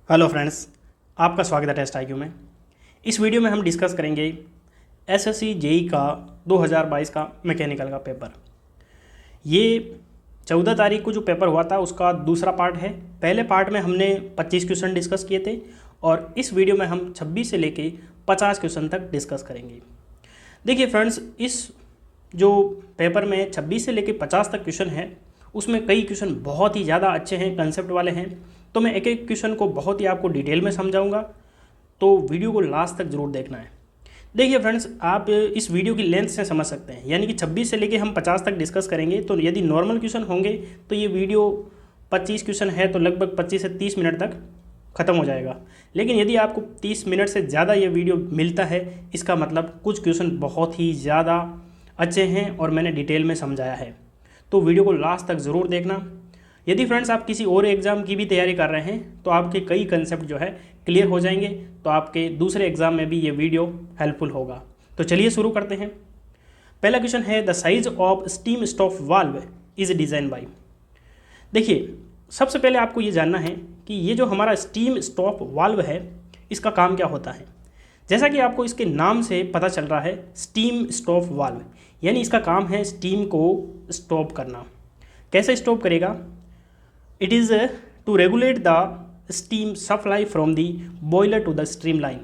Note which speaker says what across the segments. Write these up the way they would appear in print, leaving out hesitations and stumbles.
Speaker 1: Hello friends, आपका स्वागत है टेस्ट आईक्यू में। इस वीडियो में हम डिस्कस करेंगे एसएससी जेई का 2022 का मैकेनिकल का पेपर। ये 14 तारीख को जो पेपर हुआ था उसका दूसरा पार्ट है। पहले पार्ट में हमने 25 क्वेश्चन डिस्कस किए थे और इस वीडियो में हम 26 से लेके 50 क्वेश्चन तक डिस्कस करेंगे। देखिए फ्रेंड्स, इस जो पेपर में 26 से लेके 50 तक क्वेश्चन है उसमें कई क्वेश्चन बहुत ही ज़्यादा अच्छे हैं, कंसेप्ट वाले हैं। तो मैं एक एक क्वेश्चन को बहुत ही आपको डिटेल में समझाऊंगा, तो वीडियो को लास्ट तक ज़रूर देखना है। देखिए फ्रेंड्स, आप इस वीडियो की लेंथ से समझ सकते हैं, यानी कि 26 से लेके हम 50 तक डिस्कस करेंगे। तो यदि नॉर्मल क्वेश्चन होंगे तो ये वीडियो 25 क्वेश्चन है तो लगभग 25 से 30 मिनट तक ख़त्म हो जाएगा। लेकिन यदि आपको 30 मिनट से ज़्यादा ये वीडियो मिलता है, इसका मतलब कुछ क्वेश्चन बहुत ही ज़्यादा अच्छे हैं और मैंने डिटेल में समझाया है। तो वीडियो को लास्ट तक ज़रूर देखना। यदि फ्रेंड्स आप किसी और एग्ज़ाम की भी तैयारी कर रहे हैं तो आपके कई कंसेप्ट जो है क्लियर हो जाएंगे, तो आपके दूसरे एग्ज़ाम में भी ये वीडियो हेल्पफुल होगा। तो चलिए शुरू करते हैं। पहला क्वेश्चन है, the size of steam stop valve is design by. देखिए, सबसे पहले आपको ये जानना है कि ये जो हमारा स्टीम स्टॉप वाल्व है इसका काम क्या होता है। जैसा कि आपको इसके नाम से पता चल रहा है, स्टीम स्टॉप वाल्व, यानी इसका काम है स्टीम को स्टॉप करना। कैसे स्टॉप करेगा? It is to regulate the steam supply from the boiler to the stream line.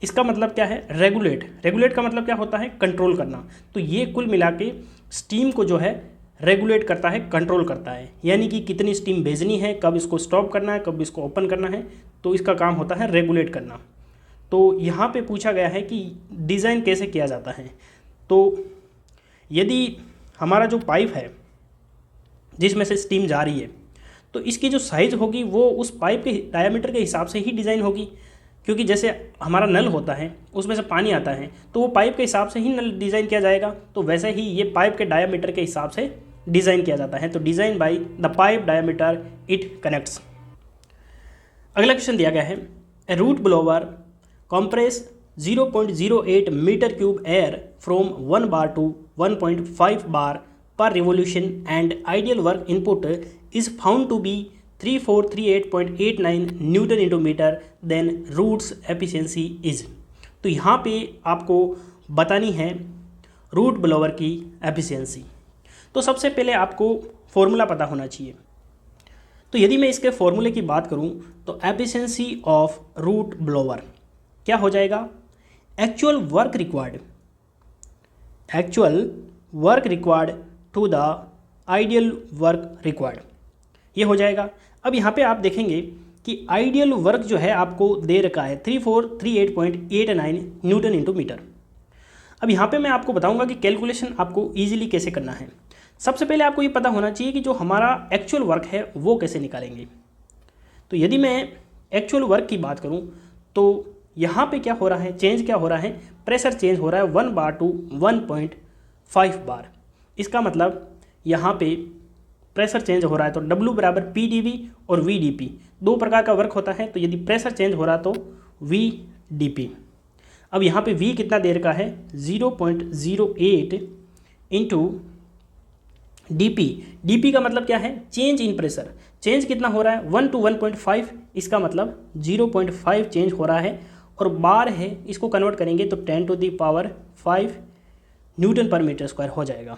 Speaker 1: इसका मतलब क्या है? रेगुलेट का मतलब क्या होता है? कंट्रोल करना। तो ये कुल मिला के स्टीम को जो है रेगुलेट करता है, कंट्रोल करता है, यानी कि कितनी स्टीम भेजनी है, कब इसको स्टॉप करना है, कब इसको ओपन करना है। तो इसका काम होता है रेगुलेट करना। तो यहाँ पे पूछा गया है कि डिज़ाइन कैसे किया जाता है। तो यदि हमारा जो पाइप है जिसमें से स्टीम जा रही है, तो इसकी जो साइज़ होगी वो उस पाइप के डायमीटर के हिसाब से ही डिज़ाइन होगी। क्योंकि जैसे हमारा नल होता है उसमें से पानी आता है तो वो पाइप के हिसाब से ही नल डिज़ाइन किया जाएगा, तो वैसे ही ये पाइप के डायमीटर के हिसाब से डिज़ाइन किया जाता है। तो design by the pipe diameter it connects. अगला क्वेश्चन दिया गया है, a root blower compress 0.08 metre cube air from 1 bar to 1.5 bar per revolution and ideal work input is found to be 3438.89 newton into metre, then roots efficiency is. तो यहाँ पे आपको बतानी है रूट ब्लोवर की एफिशिएंसी। तो सबसे पहले आपको फॉर्मूला पता होना चाहिए। तो यदि मैं इसके फॉर्मूले की बात करूँ तो एफिशिएंसी ऑफ रूट ब्लोवर क्या हो जाएगा? Actual work required to the ideal work required, ये हो जाएगा। अब यहाँ पे आप देखेंगे कि आइडियल वर्क जो है आपको दे रखा है 3438.89 न्यूटन इंटू मीटर। अब यहाँ पे मैं आपको बताऊँगा कि कैलकुलेशन आपको ईजिली कैसे करना है। सबसे पहले आपको ये पता होना चाहिए कि जो हमारा एक्चुअल वर्क है वो कैसे निकालेंगे। तो यदि मैं एक्चुअल वर्क की बात करूँ तो यहाँ पे क्या हो रहा है, चेंज क्या हो रहा है, प्रेशर चेंज हो रहा है 1 बार टू 1.5 बार। इसका मतलब यहाँ पे प्रेशर चेंज हो रहा है तो W बराबर PdV और VdP, दो प्रकार का वर्क होता है। तो यदि प्रेशर चेंज हो रहा तो VdP। अब यहाँ पे V कितना देर का है? 0.08 इंटू DP। DP का मतलब क्या है? Change in pressure. चेंज कितना हो रहा है? 1 टू 1.5, इसका मतलब 0.5 चेंज हो रहा है। और बार है, इसको कन्वर्ट करेंगे तो 10 टू दी पावर 5 न्यूटन पर मीटर स्क्वायर हो जाएगा।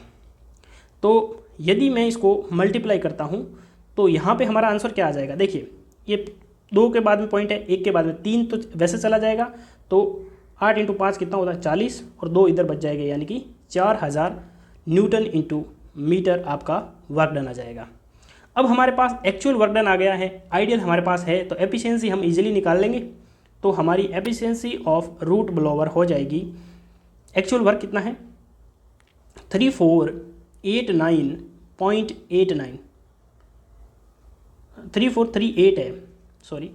Speaker 1: तो यदि मैं इसको मल्टीप्लाई करता हूँ तो यहाँ पे हमारा आंसर क्या आ जाएगा? देखिए, ये 2 के बाद में पॉइंट है, 1 के बाद में 3 तो वैसे चला जाएगा। तो 8 इंटू 5 कितना होता है? 40, और 2 इधर बच जाएगा, यानी कि 4000 न्यूटन इंटू मीटर आपका वर्क डन आ जाएगा। अब हमारे पास एक्चुअल वर्क डन आ गया है, आइडियल हमारे पास है, तो एफिशिएंसी हम इजीली निकाल लेंगे। तो हमारी एफिशिएंसी ऑफ रूट ब्लोवर हो जाएगी, एक्चुअल वर्क कितना है? 3438 है, सॉरी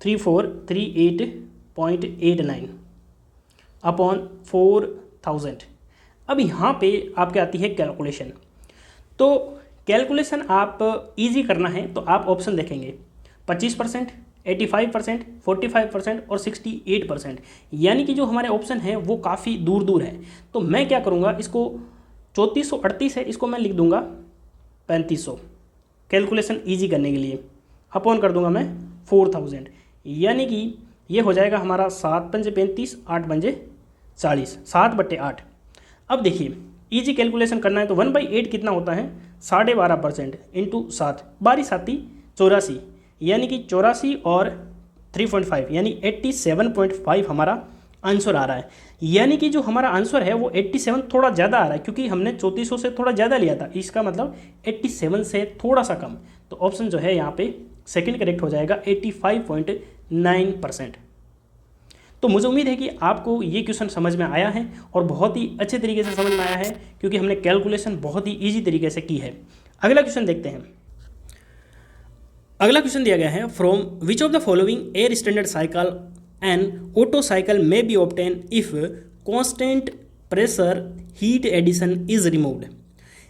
Speaker 1: 3438.89 अपॉन 4000। अब यहाँ पे आपके आती है कैलकुलेशन। तो कैलकुलेशन आप इजी करना है तो आप ऑप्शन देखेंगे 25%, 85%, 45% और 68%, यानी कि जो हमारे ऑप्शन हैं वो काफ़ी दूर दूर है। तो मैं क्या करूँगा, इसको 3438 है, इसको मैं लिख दूँगा 3500 कैलकुलेशन ईजी करने के लिए। अपॉन कर दूंगा मैं 4000, यानी कि ये हो जाएगा हमारा 7 पंजे 35, 8 पंजे 40, 7/8। अब देखिए इजी कैलकुलेशन करना है तो 1/8 कितना होता है, 12.5% इंटू 7, 12×7 = 84, यानी कि 84 और 3.5 यानी 87.5 हमारा आंसर आ रहा है। यानी कि जो हमारा आंसर है वो 87 थोड़ा ज़्यादा आ रहा है, क्योंकि हमने 3400 से थोड़ा ज़्यादा लिया था, इसका मतलब 87 से थोड़ा सा कम। तो ऑप्शन जो है यहाँ पे सेकंड करेक्ट हो जाएगा 85.9%। तो मुझे उम्मीद है कि आपको ये क्वेश्चन समझ में आया है और बहुत ही अच्छे तरीके से समझ में आया है, क्योंकि हमने कैलकुलेशन बहुत ही ईजी तरीके से की है। अगला क्वेश्चन देखते हैं। अगला क्वेश्चन दिया गया है, from which of the following air standard cycle and Otto cycle may be obtain if constant pressure heat addition is removed.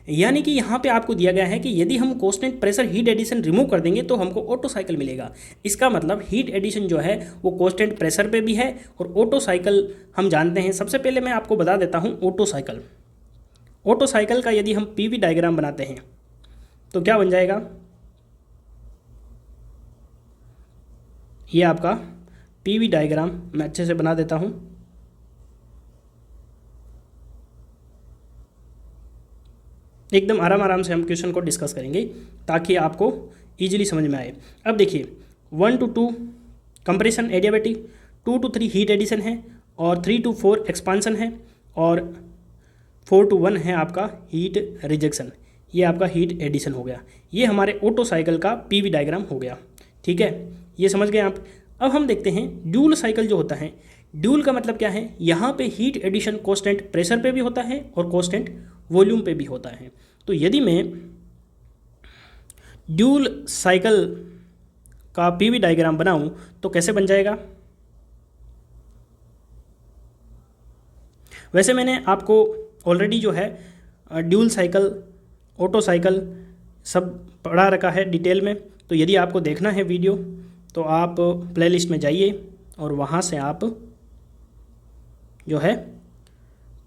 Speaker 1: यानी कि यहाँ पे आपको दिया गया है कि यदि हम constant pressure heat addition remove कर देंगे तो हमको ऑटो साइकिल मिलेगा। इसका मतलब हीट एडिशन जो है वो कांस्टेंट प्रेशर पे भी है, और ऑटो साइकिल हम जानते हैं। सबसे पहले मैं आपको बता देता हूँ ऑटो साइकिल। ऑटो साइकिल का यदि हम पीवी डायग्राम बनाते हैं तो क्या बन जाएगा, ये आपका पीवी डायग्राम मैं अच्छे से बना देता हूँ। एकदम आराम से हम क्वेश्चन को डिस्कस करेंगे ताकि आपको इजीली समझ में आए। अब देखिए 1 to 2 compression adiabatic, 2 to 3 heat addition है, और 3 to 4 एक्सपांसन है, और 4 to 1 है आपका हीट रिजेक्शन। ये आपका हीट एडिशन हो गया। ये हमारे ऑटो साइकिल का पीवी डायग्राम हो गया। ठीक है, ये समझ गए आप। अब हम देखते हैं ड्यूल साइकिल जो होता है। ड्यूल का मतलब क्या है, यहाँ पे हीट एडिशन कांस्टेंट प्रेशर पे भी होता है और कांस्टेंट वॉल्यूम पे भी होता है। तो यदि मैं ड्यूल साइकिल का पीवी डायग्राम बनाऊं तो कैसे बन जाएगा। वैसे मैंने आपको ऑलरेडी जो है ड्यूल साइकिल, ऑटो साइकिल सब पढ़ा रखा है डिटेल में। तो यदि आपको देखना है वीडियो तो आप प्लेलिस्ट में जाइए और वहाँ से आप जो है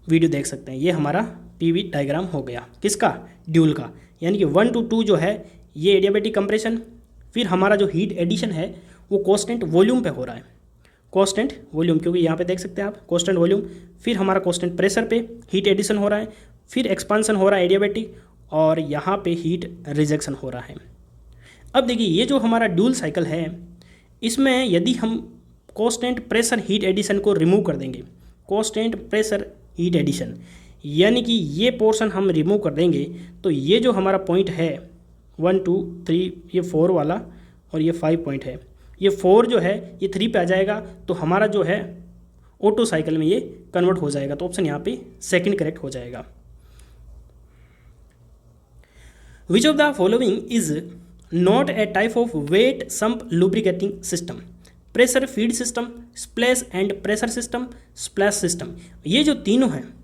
Speaker 1: वीडियो देख सकते हैं। ये हमारा पीवी डायग्राम हो गया, किसका, ड्यूल का। यानी कि 1 to 2 जो है ये एडियाबैटिक कंप्रेशन, फिर हमारा जो हीट एडिशन है वो कांस्टेंट वॉल्यूम पे हो रहा है, कांस्टेंट वॉल्यूम, क्योंकि यहाँ पे देख सकते हैं आप कांस्टेंट वॉल्यूम। फिर हमारा कांस्टेंट प्रेशर पे हीट एडिशन हो रहा है, फिर एक्सपांसन हो रहा है एडियाबैटिक, और यहाँ पे हीट रिजेक्शन हो रहा है। अब देखिए ये जो हमारा ड्यूल साइकिल है, इसमें यदि हम कांस्टेंट प्रेशर हीट एडिशन को रिमूव कर देंगे, कांस्टेंट प्रेशर हीट एडिशन, यानी कि ये पोर्शन हम रिमूव कर देंगे, तो ये जो हमारा पॉइंट है 1 2 3, ये 4 वाला, और ये 5 पॉइंट है, ये 4 जो है ये 3 पे आ जाएगा। तो हमारा जो है ऑटो साइकिल में ये कन्वर्ट हो जाएगा। तो ऑप्शन यहाँ पे सेकंड करेक्ट हो जाएगा। Which of the following is not a type of wet sump lubricating system, pressure feed system, splash and pressure system, splash system. ये जो तीनों हैं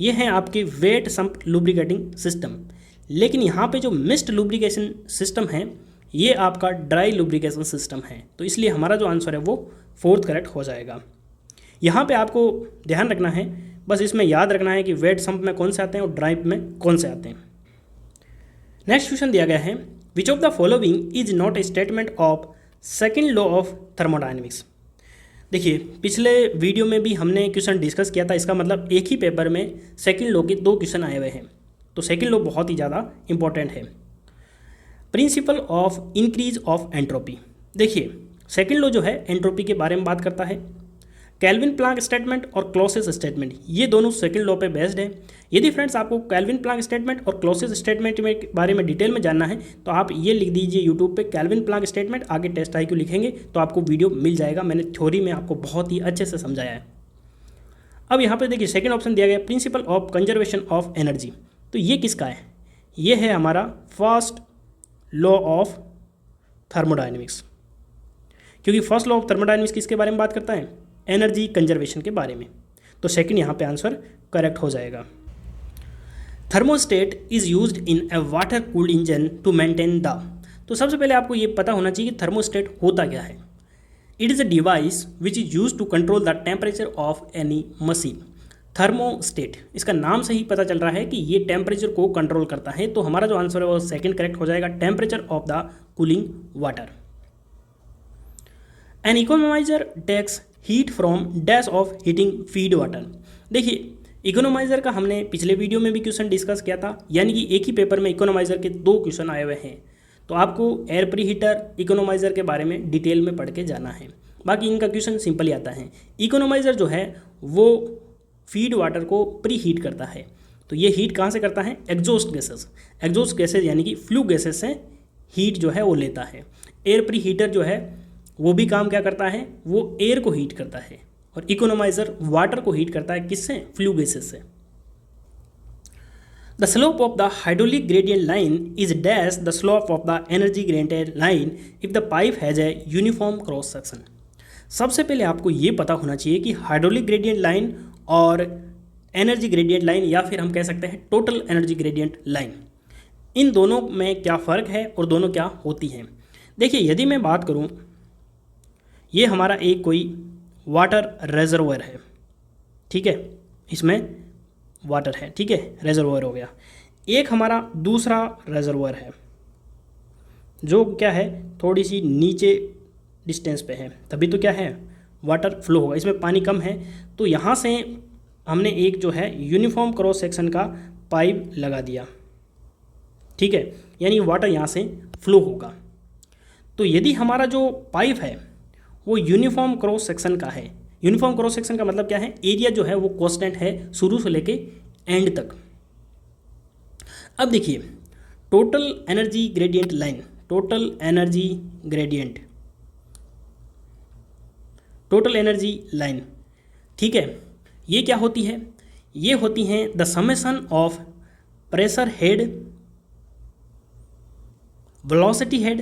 Speaker 1: ये हैं आपके वेट सम्प लुब्रिकेटिंग सिस्टम। लेकिन यहाँ पे जो मिस्ट लुब्रिकेशन सिस्टम है ये आपका ड्राई लुब्रिकेशन सिस्टम है। तो इसलिए हमारा जो आंसर है वो फोर्थ करेक्ट हो जाएगा। यहाँ पे आपको ध्यान रखना है, बस इसमें याद रखना है कि वेट सम्प में कौन से आते हैं और ड्राई में कौन से आते हैं। नेक्स्ट क्वेश्चन दिया गया है, विच of the following is not A statement of second law of thermodynamics. देखिए पिछले वीडियो में भी हमने क्वेश्चन डिस्कस किया था, इसका मतलब एक ही पेपर में सेकेंड लॉ के 2 क्वेश्चन आए हुए हैं। तो सेकेंड लॉ बहुत ही ज़्यादा इंपॉर्टेंट है। Principle of increase of entropy. देखिए सेकेंड लॉ जो है एंट्रोपी के बारे में बात करता है। केल्विन प्लांक स्टेटमेंट और क्लॉसियस स्टेटमेंट ये दोनों सेकेंड लॉ पे बेस्ड है। यदि फ्रेंड्स आपको केल्विन प्लांक स्टेटमेंट और क्लॉसियस स्टेटमेंट में बारे में डिटेल में जानना है तो आप ये लिख दीजिए यूट्यूब पे केल्विन प्लांक स्टेटमेंट, आगे टेस्ट IQ लिखेंगे तो आपको वीडियो मिल जाएगा। मैंने थ्योरी में आपको बहुत ही अच्छे से समझाया है। अब यहाँ पे देखिए सेकेंड ऑप्शन दिया गया principle of conservation of energy. तो ये किसका है, ये है हमारा फर्स्ट लॉ ऑफ थर्मोडायनेमिक्स, क्योंकि फर्स्ट लॉ ऑफ थर्मोडायनेमिक्स किसके बारे में बात करता है, एनर्जी कंजर्वेशन के बारे में। तो सेकंड यहाँ पे आंसर करेक्ट हो जाएगा। Thermostat is used in a water cooled engine to maintain the. तो सबसे पहले आपको ये पता होना चाहिए कि थर्मोस्टेट होता क्या है। It is a device which is use to control the temperature of any machine. Thermostat, इसका नाम से ही पता चल रहा है कि ये टेम्परेचर को कंट्रोल करता है। तो हमारा जो आंसर है वो सेकंड करेक्ट हो जाएगा, temperature of the cooling water. An economizer takes heat from dash of heating feed water. देखिए इकोनोमाइज़र का हमने पिछले वीडियो में भी क्वेश्चन डिस्कस किया था, यानी कि एक ही पेपर में इकोनोमाइज़र के 2 क्वेश्चन आए हुए हैं। तो आपको एयर प्री हीटर इकोनोमाइज़र के बारे में डिटेल में पढ़ के जाना है, बाकी इनका क्वेश्चन सिंपल ही आता है। इकोनोमाइज़र जो है वो फीड वाटर को प्री हीट करता है। तो ये हीट कहाँ से करता है? एग्जॉस्ट गैसेज यानी कि फ्लू गैसेज से हीट जो है वो लेता है। एयर प्री हीटर जो है वो भी काम क्या करता है? वो एयर को हीट करता है, और इकोनोमाइज़र वाटर को हीट करता है किससे? फ्लू गैसेज से। The slope of the hydraulic gradient line is dash the slope of the energy gradient line if the pipe has a uniform cross section. सबसे पहले आपको ये पता होना चाहिए कि हाइड्रोलिक ग्रेडियंट लाइन और एनर्जी ग्रेडियंट लाइन, या फिर हम कह सकते हैं टोटल एनर्जी ग्रेडियंट लाइन, इन दोनों में क्या फ़र्क है और दोनों क्या होती हैं। देखिए यदि मैं बात करूं, ये हमारा एक कोई वाटर रेजर्वोयर है, ठीक है, इसमें वाटर है, ठीक है, रेजर्वोयर हो गया। एक हमारा दूसरा रेजर्वोयर है जो क्या है, थोड़ी सी नीचे डिस्टेंस पे है, तभी तो क्या है, वाटर फ्लो होगा। इसमें पानी कम है, तो यहाँ से हमने एक जो है यूनिफॉर्म क्रॉस सेक्शन का पाइप लगा दिया, ठीक है, यानी वाटर यहाँ से फ्लो होगा। तो यदि हमारा जो पाइप है वो यूनिफॉर्म क्रॉस सेक्शन का है, यूनिफॉर्म क्रॉस सेक्शन का मतलब क्या है, एरिया जो है वो कांस्टेंट है शुरू से लेके एंड तक। अब देखिए total energy gradient line, total energy line, ठीक है, ये क्या होती है? ये होती हैं the summation of pressure head, velocity head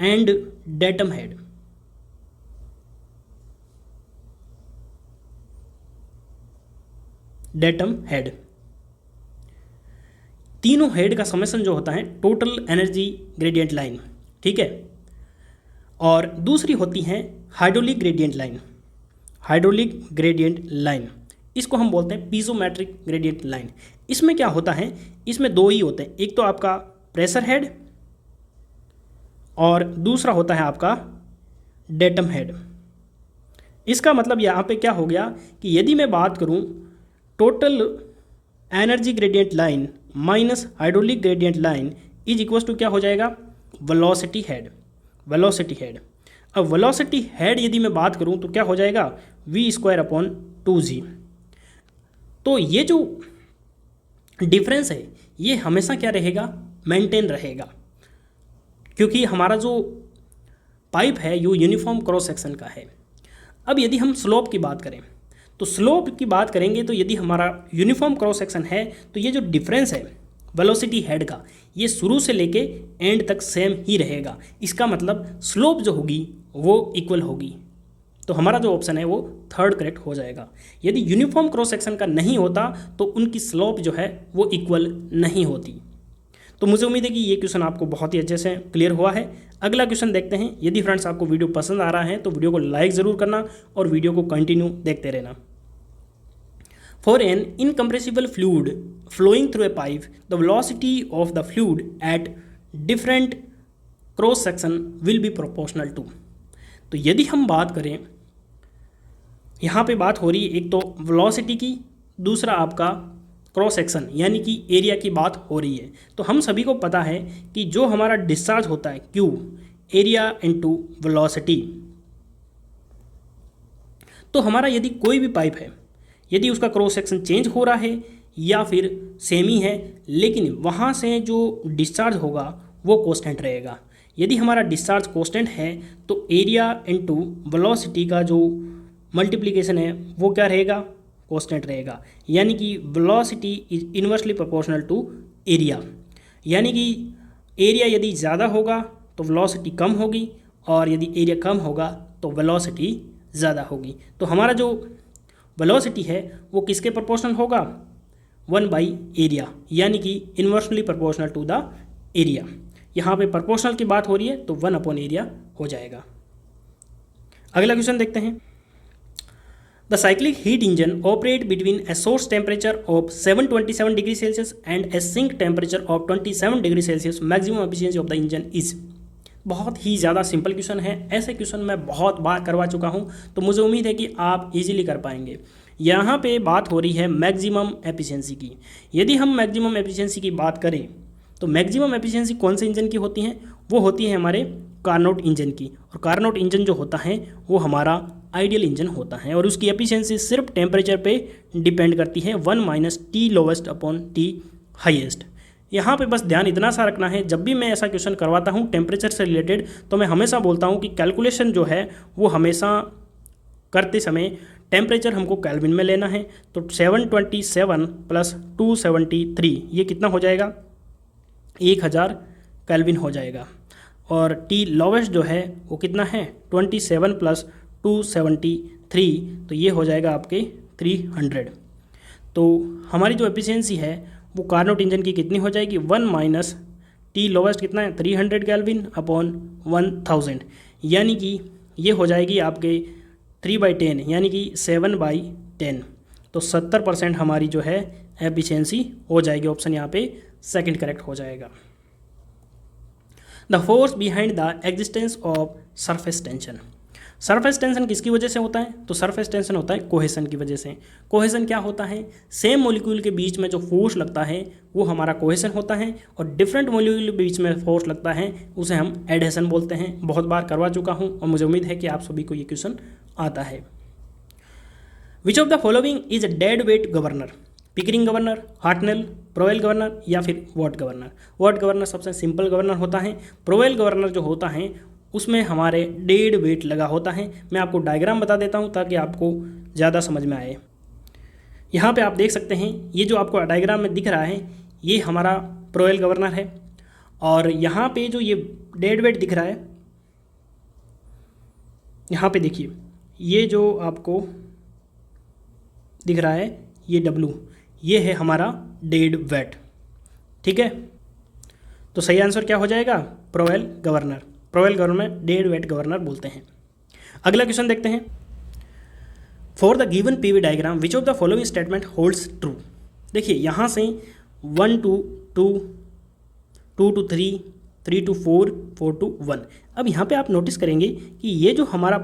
Speaker 1: and datum head. तीनों हेड का समेशन जो होता है टोटल एनर्जी ग्रेडियंट लाइन, ठीक है। और दूसरी होती है हाइड्रोलिक ग्रेडियंट लाइन, इसको हम बोलते हैं पीजोमेट्रिक ग्रेडियंट लाइन। इसमें क्या होता है, इसमें 2 ही होते हैं, एक तो आपका प्रेशर हेड और दूसरा होता है आपका डेटम हेड। इसका मतलब यहाँ पे क्या हो गया कि यदि मैं बात करूँ total energy gradient line minus hydraulic gradient line is equal to क्या हो जाएगा, वेलोसिटी हेड। अब वेलोसिटी हेड यदि मैं बात करूं तो क्या हो जाएगा, v²/2g। तो ये जो डिफरेंस है ये हमेशा क्या रहेगा, मेंटेन रहेगा, क्योंकि हमारा जो पाइप है ये यूनिफॉर्म क्रॉस सेक्शन का है। अब यदि हम स्लोप की बात करें तो स्लोप की बात करेंगे तो यदि हमारा यूनिफॉर्म क्रॉस सेक्शन है तो ये जो डिफरेंस है वेलोसिटी हेड का, ये शुरू से लेके एंड तक सेम ही रहेगा। इसका मतलब स्लोप जो होगी वो इक्वल होगी। तो हमारा जो ऑप्शन है वो थर्ड करेक्ट हो जाएगा। यदि यूनिफॉर्म क्रॉस सेक्शन का नहीं होता तो उनकी स्लोप जो है वो इक्वल नहीं होती। तो मुझे उम्मीद है कि ये क्वेश्चन आपको बहुत ही अच्छे से क्लियर हुआ है। अगला क्वेश्चन देखते हैं। यदि फ्रेंड्स आपको वीडियो पसंद आ रहा है तो वीडियो को लाइक ज़रूर करना और वीडियो को कंटिन्यू देखते रहना। For an incompressible fluid flowing through a pipe, the velocity of the fluid at different cross section will be proportional to। तो यदि हम बात करें, यहाँ पे बात हो रही है एक तो वेलोसिटी की, दूसरा आपका क्रॉस सेक्शन यानी कि एरिया की बात हो रही है। तो हम सभी को पता है कि जो हमारा डिस्चार्ज होता है Q, एरिया इनटू वेलोसिटी। तो हमारा यदि कोई भी पाइप है, यदि उसका क्रॉस सेक्शन चेंज हो रहा है या फिर सेम ही है, लेकिन वहाँ से जो डिस्चार्ज होगा वो कांस्टेंट रहेगा। यदि हमारा डिस्चार्ज कांस्टेंट है तो एरिया इनटू वेलोसिटी का जो मल्टीप्लिकेशन है वो क्या रहेगा, कांस्टेंट रहेगा। यानी कि velocity is inversely proportional to area. यानी कि एरिया यदि ज़्यादा होगा तो वेलोसिटी कम होगी, और यदि एरिया कम होगा तो वेलोसिटी ज़्यादा होगी। तो हमारा जो वेलोसिटी है वो किसके प्रोपोर्शनल होगा, 1/एरिया, यानी कि inversely proportional to the area. यहाँ पे प्रोपोर्शनल की बात हो रही है तो 1/एरिया हो जाएगा। अगला क्वेश्चन देखते हैं। The cyclic heat engine operate between a source temperature of 727 degree Celsius and a sink temperature of 27 degree Celsius. Maximum efficiency of the engine is. बहुत ही ज़्यादा सिंपल क्वेश्चन है, ऐसे क्वेश्चन मैं बहुत बार करवा चुका हूँ, तो मुझे उम्मीद है कि आप इजीली कर पाएंगे। यहाँ पे बात हो रही है मैक्सिमम एफिशिएंसी की। यदि हम मैक्सिमम एफिशिएंसी की बात करें तो मैक्सिमम एफिशिएंसी कौन से इंजन की होती हैं? वो होती है हमारे कार्नोट इंजन की। और कार्नोट इंजन जो होता है वो हमारा आइडियल इंजन होता है और उसकी एफिशिएंसी सिर्फ टेम्परेचर पे डिपेंड करती है, 1 - T lowest upon T highest. यहाँ पे बस ध्यान इतना सा रखना है, जब भी मैं ऐसा क्वेश्चन करवाता हूँ टेम्परेचर से रिलेटेड, तो मैं हमेशा बोलता हूँ कि कैलकुलेशन जो है वो हमेशा करते समय टेम्परेचर हमको केल्विन में लेना है। तो 727 + 273 ये कितना हो जाएगा? 1000 केल्विन हो जाएगा। और टी लोवेस्ट जो है वो कितना है? 27 + 273, तो ये हो जाएगा आपके 300। तो हमारी जो एफिशिएंसी है वो कार्नोट इंजन की कितनी हो जाएगी? 1 - टी लोवेस्ट कितना है? 300 केल्विन अपॉन 1000, यानी कि ये हो जाएगी आपके 3/10 यानी कि 7/10। तो 70% हमारी जो है एफिशिएंसी हो जाएगी। ऑप्शन यहाँ पे सेकंड करेक्ट हो जाएगा। The force behind the existence of surface tension. Surface tension किसकी वजह से होता है? तो सरफेस टेंशन होता है कोहेशन की वजह से। कोहेशन क्या होता है? सेम मॉलिक्यूल के बीच में जो फोर्स लगता है वो हमारा कोहेशन होता है, और डिफरेंट मॉलिक्यूल के बीच में फोर्स लगता है उसे हम एडहेशन बोलते हैं। बहुत बार करवा चुका हूँ और मुझे उम्मीद है कि आप सभी को ये क्वेश्चन आता है। विच of the following is a dead weight governor? Pickering governor, Hartnell, Powell governor या फिर वॉट गवर्नर? वॉट गवर्नर सबसे सिंपल गवर्नर होता है। प्रोवेल गवर्नर जो होता है उसमें हमारे डेड वेट लगा होता है। मैं आपको डायग्राम बता देता हूँ ताकि आपको ज़्यादा समझ में आए। यहाँ पे आप देख सकते हैं, ये जो आपको डायग्राम में दिख रहा है ये हमारा प्रोवेल गवर्नर है, और यहाँ पे जो ये डेड वेट दिख रहा है, यहाँ पे देखिए ये जो आपको दिख रहा है ये W, ये है हमारा डेड वेट। ठीक है, तो सही आंसर क्या हो जाएगा? Powell governor. Powell governor dead weight governor बोलते हैं। अगला क्वेश्चन देखते हैं। For the given PV diagram which of the following statement holds true? देखिए यहाँ से 1 to 2, 2 to 3, 3 to 4, 4 to 1। अब यहाँ पे आप नोटिस करेंगे कि ये जो हमारा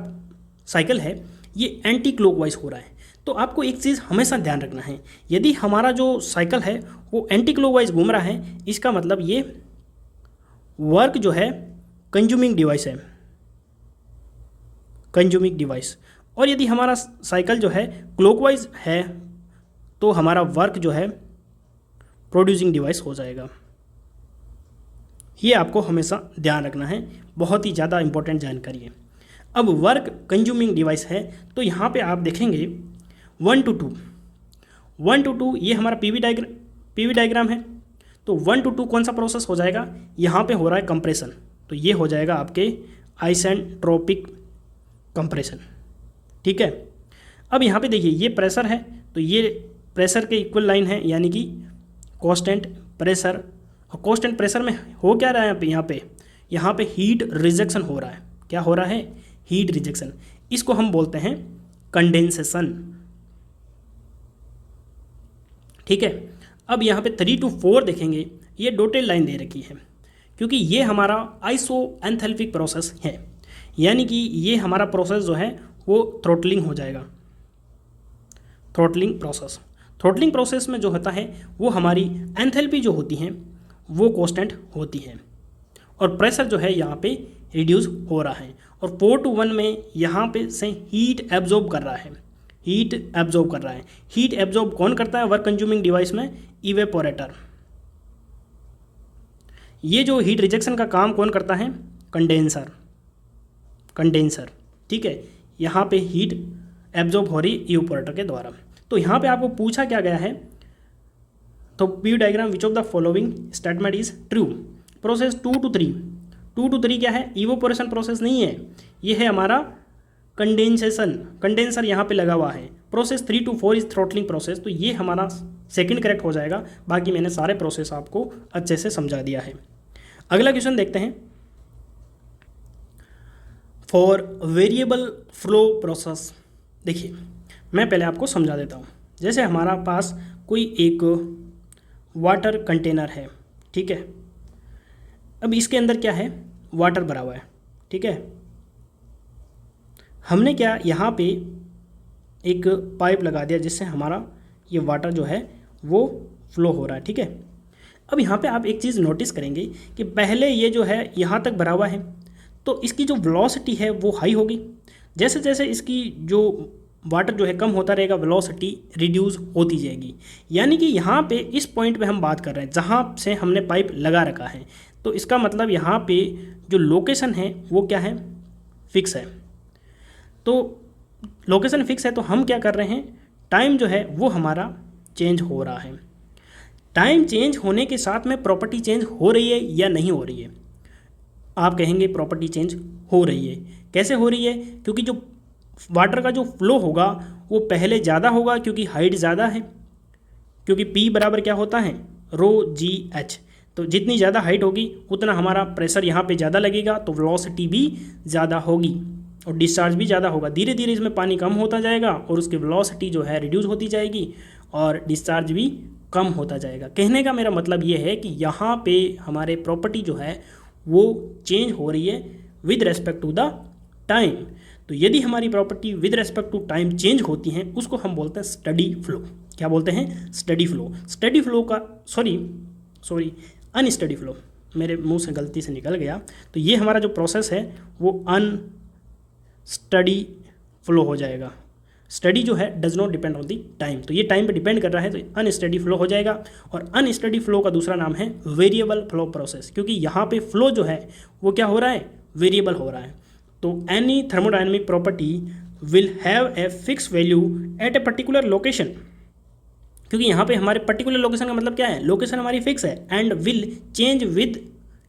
Speaker 1: साइकिल है ये एंटी क्लॉकवाइज हो रहा है। तो आपको एक चीज़ हमेशा ध्यान रखना है, यदि हमारा जो साइकिल है वो एंटी क्लॉकवाइज घूम रहा है, इसका मतलब ये वर्क जो है कंज्यूमिंग डिवाइस है, कंज्यूमिंग डिवाइस। और यदि हमारा साइकिल जो है क्लॉकवाइज है तो हमारा वर्क जो है प्रोड्यूसिंग डिवाइस हो जाएगा। ये आपको हमेशा ध्यान रखना है, बहुत ही ज़्यादा इंपॉर्टेंट जानकारी है। अब वर्क कंज्यूमिंग डिवाइस है तो यहाँ पे आप देखेंगे 1 to 2, 1 to 2 ये हमारा पीवी डायग्राम है। तो 1 to 2 कौन सा प्रोसेस हो जाएगा? यहाँ पे हो रहा है कंप्रेशन, तो ये हो जाएगा आपके आइसेंट्रोपिक कंप्रेशन। ठीक है, अब यहाँ पे देखिए ये प्रेशर है, तो ये प्रेशर के इक्वल लाइन है, यानी कि कांस्टेंट प्रेशर। और कांस्टेंट प्रेशर में हो क्या रहा है? यहाँ पे हीट रिजेक्शन हो रहा है। क्या हो रहा है? Heat rejection. इसको हम बोलते हैं कंडेंसेशन। ठीक है, अब यहाँ पे 3 to 4 देखेंगे, ये डॉटेड लाइन दे रखी है क्योंकि ये हमारा आइसोएंथैल्पिक प्रोसेस है, यानी कि ये हमारा प्रोसेस जो है वो थ्रोटलिंग हो जाएगा। थ्रोटलिंग प्रोसेस में जो होता है वो हमारी एंथैल्पी जो होती हैं वो कांस्टेंट होती है, और प्रेशर जो है यहाँ पे रिड्यूस हो रहा है। और 4 to 1 में यहाँ पे से हीट एब्जॉर्ब कर रहा है, हीट एब्जॉर्ब कौन करता है वर्क कंज्यूमिंग डिवाइस में? इवेपोरेटर। ये जो हीट रिजेक्शन का काम कौन करता है? कंडेंसर। ठीक है, यहाँ पे हीट एब्जॉर्ब हो रही इवेपोरेटर के द्वारा। तो यहाँ पे आपको पूछा क्या गया है? तो P diagram which of the following statement is true? Process 2 to 3, 2 to 3 क्या है? इवेपोरेशन प्रोसेस नहीं है, ये है हमारा कंडेंसेशन। कंडेंसर यहाँ पे लगा हुआ है। Process 3 to 4 is throttling process, तो ये हमारा सेकंड करेक्ट हो जाएगा। बाकी मैंने सारे प्रोसेस आपको अच्छे से समझा दिया है। अगला क्वेश्चन देखते हैं। फॉर वेरिएबल फ्लो प्रोसेस, देखिए मैं पहले आपको समझा देता हूँ। जैसे हमारा पास कोई एक वाटर कंटेनर है, ठीक है। अब इसके अंदर क्या है, वाटर भरा हुआ है, ठीक है। हमने क्या यहाँ पे एक पाइप लगा दिया जिससे हमारा ये वाटर जो है वो फ्लो हो रहा है, ठीक है। अब यहाँ पे आप एक चीज़ नोटिस करेंगे कि पहले ये जो है यहाँ तक भरा हुआ है, तो इसकी जो वेलोसिटी है वो हाई होगी। जैसे जैसे इसकी जो वाटर जो है कम होता रहेगा, वेलोसिटी रिड्यूस होती जाएगी। यानी कि यहाँ पे इस पॉइंट पे हम बात कर रहे हैं जहाँ से हमने पाइप लगा रखा है, तो इसका मतलब यहाँ पे जो लोकेशन है वो क्या है, फिक्स है। तो लोकेशन फिक्स है तो हम क्या कर रहे हैं, टाइम जो है वो हमारा चेंज हो रहा है। टाइम चेंज होने के साथ में प्रॉपर्टी चेंज हो रही है या नहीं हो रही है? आप कहेंगे प्रॉपर्टी चेंज हो रही है। कैसे हो रही है? क्योंकि जो वाटर का जो फ्लो होगा वो पहले ज़्यादा होगा क्योंकि हाइट ज़्यादा है, क्योंकि P बराबर क्या होता है, ρgh। तो जितनी ज़्यादा हाइट होगी उतना हमारा प्रेशर यहाँ पे ज़्यादा लगेगा, तो वेलोसिटी भी ज़्यादा होगी और डिस्चार्ज भी ज़्यादा होगा। धीरे धीरे इसमें पानी कम होता जाएगा और उसकी वेलोसिटी जो है रिड्यूस होती जाएगी और डिस्चार्ज भी कम होता जाएगा। कहने का मेरा मतलब ये है कि यहाँ पे हमारे प्रॉपर्टी जो है वो चेंज हो रही है with respect to the time. तो यदि हमारी property with respect to time change होती हैं उसको हम बोलते हैं स्टडी फ्लो। क्या बोलते हैं? Steady flow. स्टडी फ्लो का सॉरी अनस्टडी फ्लो, मेरे मुंह से गलती से निकल गया। तो ये हमारा जो प्रोसेस है वो अनस्टडी फ्लो हो जाएगा। स्टडी जो है does not depend on the time, तो ये टाइम पे डिपेंड कर रहा है, तो अनस्टडी फ्लो हो जाएगा। और अनस्टडी फ्लो का दूसरा नाम है वेरिएबल फ्लो प्रोसेस, क्योंकि यहाँ पे फ्लो जो है वो क्या हो रहा है, वेरिएबल हो रहा है। तो any thermodynamic property will have a fix value at a particular location, क्योंकि यहाँ पे हमारे पर्टिकुलर लोकेशन का मतलब क्या है, लोकेशन हमारी फिक्स है, and will change with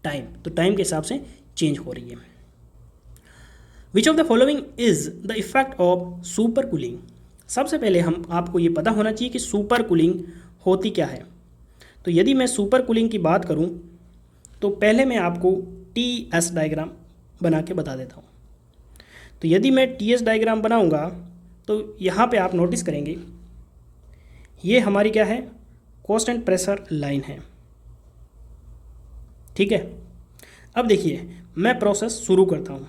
Speaker 1: time, तो टाइम के हिसाब से चेंज हो रही है। विच of the following is the effect of super cooling? सबसे पहले हम आपको ये पता होना चाहिए कि सुपर कूलिंग होती क्या है। तो यदि मैं सुपर कूलिंग की बात करूँ तो पहले मैं आपको TS डायग्राम बना के बता देता हूँ। तो यदि मैं TS डायग्राम बनाऊँगा तो यहाँ पे आप नोटिस करेंगे ये हमारी क्या है, कांस्टेंट प्रेशर लाइन है, ठीक है। अब देखिए मैं प्रोसेस शुरू करता हूँ।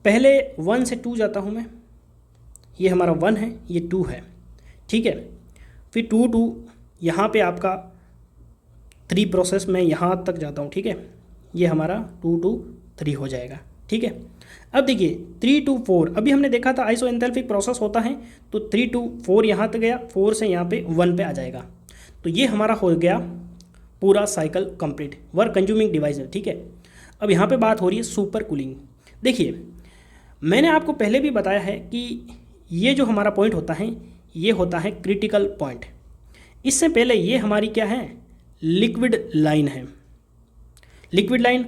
Speaker 1: पहले 1 से 2 जाता हूँ मैं, ये हमारा 1 है, ये 2 है, ठीक है। फिर 2 2 यहाँ पे आपका 3 प्रोसेस में यहाँ तक जाता हूँ, ठीक है। ये हमारा 2 2 3 हो जाएगा, ठीक है। अब देखिए 3 2 4, अभी हमने देखा था आइसोएंथैल्पिक प्रोसेस होता है, तो 3 2 4 यहाँ तक गया, 4 से यहाँ पे 1 पे आ जाएगा। तो ये हमारा हो गया पूरा cycle complete, work consuming device है, ठीक है। अब यहाँ पे बात हो रही है सुपर कूलिंग। देखिए मैंने आपको पहले भी बताया है कि ये जो हमारा पॉइंट होता है ये होता है क्रिटिकल पॉइंट। इससे पहले ये हमारी क्या है, लिक्विड लाइन है, लिक्विड लाइन,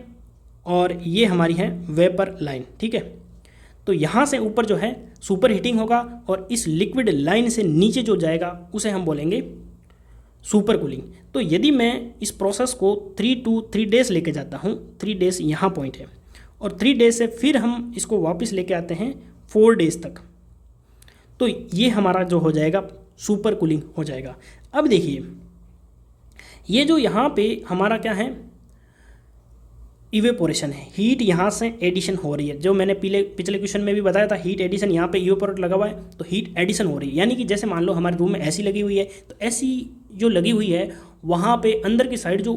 Speaker 1: और ये हमारी है वेपर लाइन, ठीक है। तो यहाँ से ऊपर जो है सुपर हीटिंग होगा और इस लिक्विड लाइन से नीचे जो जाएगा उसे हम बोलेंगे सुपर कूलिंग। तो यदि मैं इस प्रोसेस को 3 to 3 डेज लेके जाता हूँ, 3 डेज यहाँ पॉइंट है, और 3 डेज से फिर हम इसको वापस लेके आते हैं 4 डेज तक, तो ये हमारा जो हो जाएगा सुपर कूलिंग हो जाएगा। अब देखिए ये जो यहाँ पे हमारा क्या है, इवेपोरेशन है, हीट यहाँ से एडिशन हो रही है। जो मैंने पिछले क्वेश्चन में भी बताया था, हीट एडिशन, यहाँ पे इवेपोरेट लगा हुआ है तो हीट एडिशन हो रही है। यानी कि जैसे मान लो हमारे रूम में एसी लगी हुई है, तो एसी जो लगी हुई है वहाँ पे अंदर की साइड जो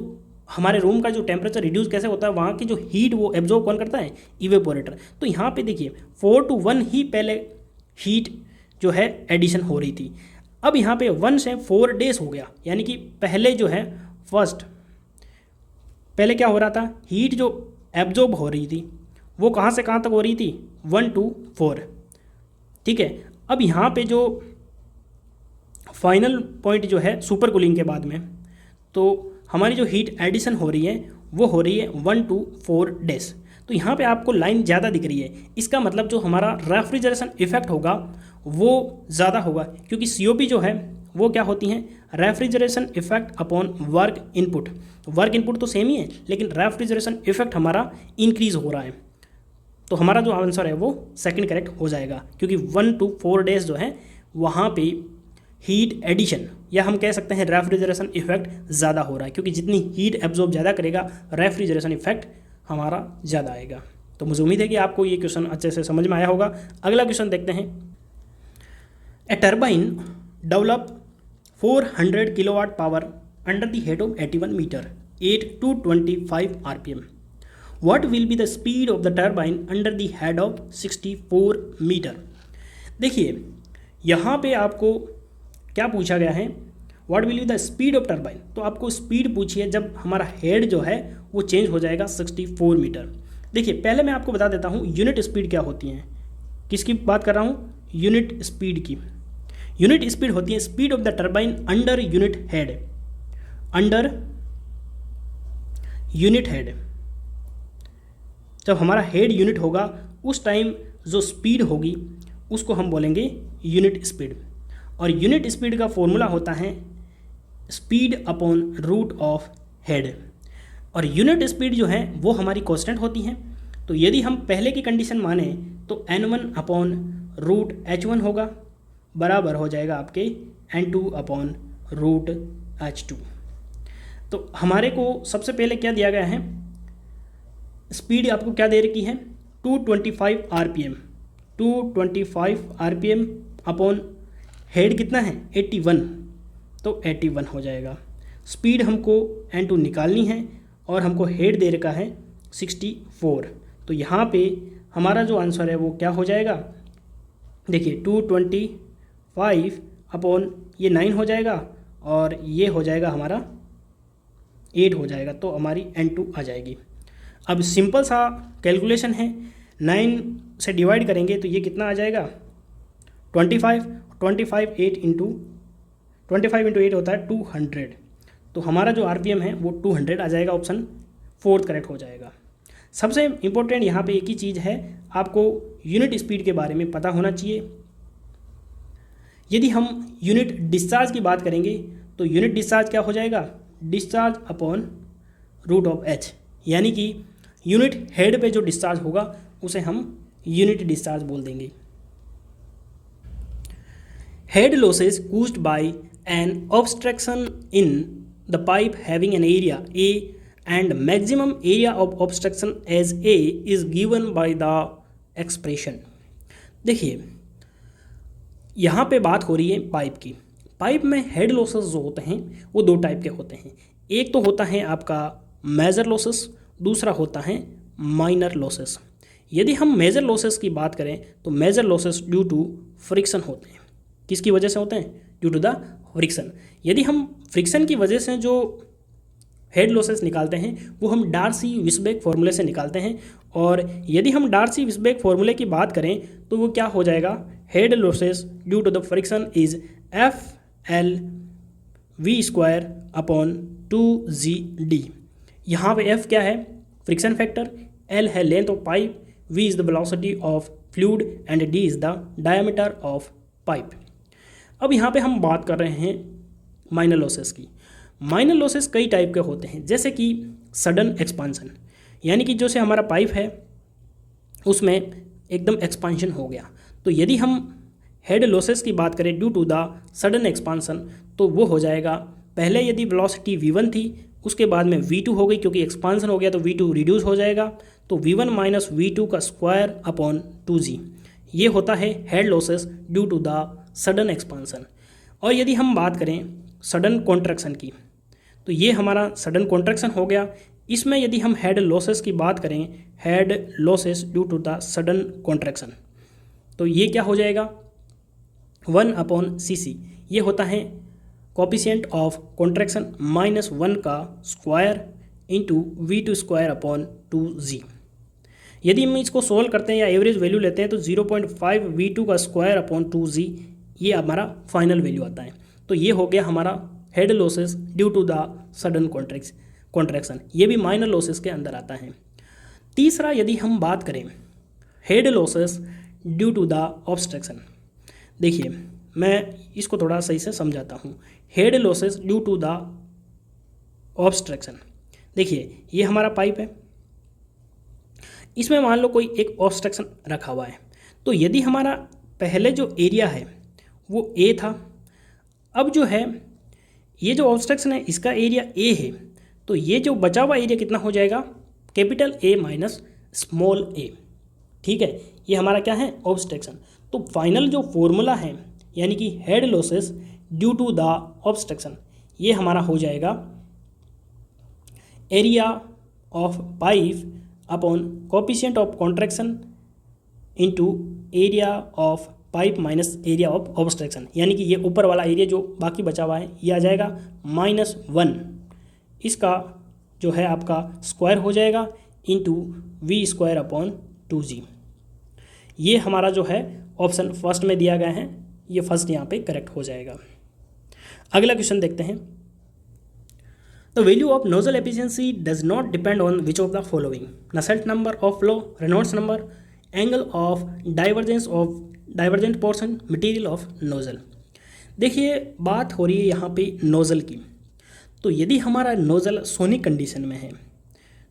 Speaker 1: हमारे रूम का जो टेम्परेचर रिड्यूस कैसे होता है, वहाँ की जो हीट वो एब्जॉर्ब कौन करता है, इवेपोरेटर। तो यहाँ पे देखिए 4 to 1 ही पहले हीट जो है एडिशन हो रही थी। अब यहाँ पे 1 से 4 डेज हो गया, यानी कि पहले जो है पहले क्या हो रहा था, हीट जो एब्जॉर्ब हो रही थी वो कहाँ से कहाँ तक हो रही थी, 1 to 4, ठीक है। अब यहाँ पे जो फाइनल पॉइंट जो है सुपर कूलिंग के बाद में, तो हमारी जो हीट एडिशन हो रही है वो हो रही है 1 to 4 डेज। तो यहाँ पे आपको लाइन ज़्यादा दिख रही है, इसका मतलब जो हमारा रेफ्रिजरेशन इफेक्ट होगा वो ज़्यादा होगा, क्योंकि COP जो है वो क्या होती हैं, refrigeration effect upon work input. Work input तो सेम ही है, लेकिन रेफ्रिजरेशन इफेक्ट हमारा इंक्रीज हो रहा है, तो हमारा जो आंसर है वो सेकंड करेक्ट हो जाएगा, क्योंकि 1 to 4 डेज जो है वहाँ पे हीट एडिशन या हम कह सकते हैं रेफ्रिजरेशन इफेक्ट ज़्यादा हो रहा है, क्योंकि जितनी हीट एब्जॉर्ब ज़्यादा करेगा रेफ्रिजरेशन इफेक्ट हमारा ज़्यादा आएगा। तो मुझे उम्मीद है कि आपको ये क्वेश्चन अच्छे से समझ में आया होगा। अगला क्वेश्चन देखते हैं। A turbine develop 400 kilowatt power under the head of 81 metre at 225 RPM. What will be the speed of the turbine under the head of 64 metre? देखिए यहाँ पे आपको क्या पूछा गया है, what will be the speed of turbine. तो आपको स्पीड पूछी है जब हमारा हेड जो है वो चेंज हो जाएगा 64 मीटर। देखिए पहले मैं आपको बता देता हूँ यूनिट स्पीड क्या होती है। किसकी बात कर रहा हूँ? यूनिट स्पीड की। यूनिट स्पीड होती है speed of the turbine under unit head, under unit head. जब हमारा हेड यूनिट होगा उस टाइम जो स्पीड होगी उसको हम बोलेंगे यूनिट स्पीड। और यूनिट स्पीड का फॉर्मूला होता है speed upon root of head. और यूनिट स्पीड जो है वो हमारी कांस्टेंट होती है। तो यदि हम पहले की कंडीशन माने तो n1 अपॉन रूट h1 होगा, बराबर हो जाएगा आपके n2 अपॉन रूट h2। तो हमारे को सबसे पहले क्या दिया गया है, स्पीड आपको क्या दे रखी है 225 RPM, 225 RPM अपॉन हेड कितना है 81, तो 81 हो जाएगा। स्पीड हमको n2 निकालनी है और हमको हेड दे रखा है 64। तो यहाँ पे हमारा जो आंसर है वो क्या हो जाएगा, देखिए 225 अपॉन ये 9 हो जाएगा और ये हो जाएगा हमारा 8 हो जाएगा, तो हमारी n2 आ जाएगी। अब सिंपल सा कैलकुलेशन है, 9 से डिवाइड करेंगे तो ये कितना आ जाएगा 25 8 इंटू 8 होता है 200। तो हमारा जो RPM है वो 200 आ जाएगा, ऑप्शन 4 करेक्ट हो जाएगा। सबसे इम्पोर्टेंट यहाँ पे एक ही चीज़ है, आपको यूनिट स्पीड के बारे में पता होना चाहिए। यदि हम यूनिट डिस्चार्ज की बात करेंगे तो यूनिट डिस्चार्ज क्या हो जाएगा, discharge upon root of h, यानी कि यूनिट हेड पे जो डिस्चार्ज होगा उसे हम यूनिट डिस्चार्ज बोल देंगे। Head losses caused by an obstruction in the pipe having an area A and maximum area of obstruction as A is given by the expression। देखिए यहाँ पे बात हो रही है पाइप की। पाइप में हेड लॉसेस जो होते हैं वो दो टाइप के होते हैं। एक तो होता है आपका मेजर लॉसेस, दूसरा होता है माइनर लॉसेस। यदि हम मेजर लॉसेस की बात करें तो major losses due to friction होते हैं। किसकी वजह से होते हैं? Due to the friction. यदि हम फ्रिक्शन की वजह से जो हेड लॉसेस निकालते हैं वो हम डार्सी-विस्बेक फॉर्मूले से निकालते हैं। और यदि हम डार्सी-विस्बेक फॉर्मूले की बात करें तो वो क्या हो जाएगा, head losses due to the friction is FL_V² upon 2GD। यहाँ पे F क्या है, फ्रिक्शन फैक्टर, L है length of pipe, V is the velocity of fluid and D is the diameter of pipe. अब यहाँ पे हम बात कर रहे हैं माइनर लॉसेस की। माइनर लॉसेस कई टाइप के होते हैं, जैसे कि सडन एक्सपांसन, यानी कि जो से हमारा पाइप है उसमें एकदम एक्सपांशन हो गया। तो यदि हम हेड लॉसेस की बात करें due to the sudden expansion तो वो हो जाएगा, पहले यदि वेलोसिटी V1 थी उसके बाद में V2 हो गई, क्योंकि एक्सपांसन हो गया तो V2 रिड्यूस हो जाएगा, तो V1 माइनस V2 का स्क्वायर अपॉन 2G। ये होता है head losses due to the sudden expansion. और यदि हम बात करें सडन कॉन्ट्रैक्शन की तो ये हमारा सडन कॉन्ट्रैक्शन हो गया। इसमें यदि हम हेड लॉसेस की बात करें, head losses due to the sudden contraction, तो ये क्या हो जाएगा 1/cc। ये होता है कोफिशिएंट ऑफ कॉन्ट्रैक्शन -1 का square into V2² upon 2G। यदि हम इसको सोल्व करते हैं या एवरेज वैल्यू लेते हैं तो 0.5 V2 का स्क्वायर अपॉन 2G ये हमारा फाइनल वैल्यू आता है। तो ये हो गया हमारा head losses due to the sudden contraction. ये भी माइनर लॉसेस के अंदर आता है। तीसरा यदि हम बात करें head losses due to the obstruction, देखिए मैं इसको थोड़ा सही से समझाता हूँ। Head losses due to the obstruction, देखिए ये हमारा पाइप है, इसमें मान लो कोई एक ऑब्स्ट्रक्शन रखा हुआ है, तो यदि हमारा पहले जो एरिया है वो ए था, अब जो है ये जो ऑब्स्ट्रक्शन है इसका एरिया ए है, तो ये जो बचा हुआ एरिया कितना हो जाएगा, कैपिटल ए माइनस स्मॉल ए। ठीक है, ये हमारा क्या है, ऑब्स्ट्रक्शन। तो फाइनल जो फॉर्मूला है यानी कि head losses due to the obstruction, ये हमारा हो जाएगा area of pipe upon coefficient of contraction into area of pipe minus area of obstruction, यानी कि ये ऊपर वाला एरिया जो बाकी बचा हुआ है ये आ जाएगा -1, इसका जो है आपका स्क्वायर हो जाएगा इंटू v² अपॉन 2g। ये हमारा जो है ऑप्शन फर्स्ट में दिया गया है, ये फर्स्ट यहाँ पे करेक्ट हो जाएगा। अगला क्वेश्चन देखते हैं। The value of nozzle efficiency does not depend on which of the following, Nusselt number of flow, Reynolds number, angle of divergence of divergent portion, material of nozzle. देखिए बात हो रही है यहाँ पे नोजल की, तो यदि हमारा नोजल सोनिक कंडीशन में है,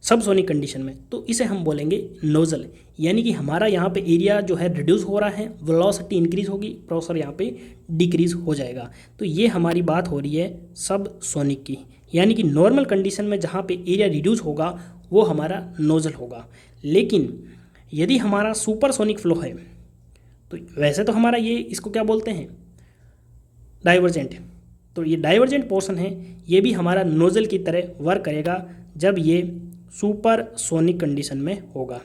Speaker 1: सब सोनिक कंडीशन में, तो इसे हम बोलेंगे नोजल, यानी कि हमारा यहाँ पे एरिया जो है रिड्यूस हो रहा है, वेलोसिटी इंक्रीज होगी, प्रेशर यहाँ पे डिक्रीज हो जाएगा। तो ये हमारी बात हो रही है सब सोनिक की, यानी कि नॉर्मल कंडीशन में जहाँ पे एरिया रिड्यूस होगा वो हमारा नोजल होगा। लेकिन यदि हमारा सुपरसोनिक फ्लो है, तो वैसे तो हमारा ये इसको क्या बोलते हैं, डाइवर्जेंट, तो ये डाइवर्जेंट पोर्शन है, ये भी हमारा नोजल की तरह वर्क करेगा जब ये सुपरसोनिक कंडीशन में होगा।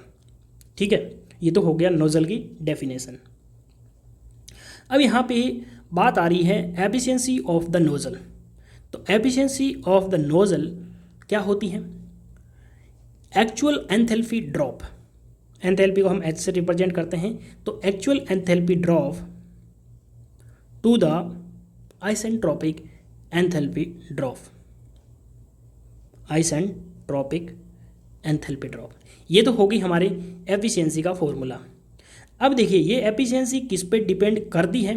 Speaker 1: ठीक है, ये तो हो गया नोजल की डेफिनेशन। अब यहाँ पे बात आ रही है एफिशिएंसी ऑफ द नोजल। तो एफिशिएंसी ऑफ द नोजल क्या होती है, एक्चुअल एंथैल्पी ड्रॉप, एंथैल्पी को हम एच से रिप्रेजेंट करते हैं, तो actual enthalpy drop to the isentropic enthalpy drop, isentropic enthalpy drop, ये तो होगी हमारे एफिशिएंसी का फॉर्मूला। अब देखिए ये एफिशिएंसी किस पे डिपेंड करती है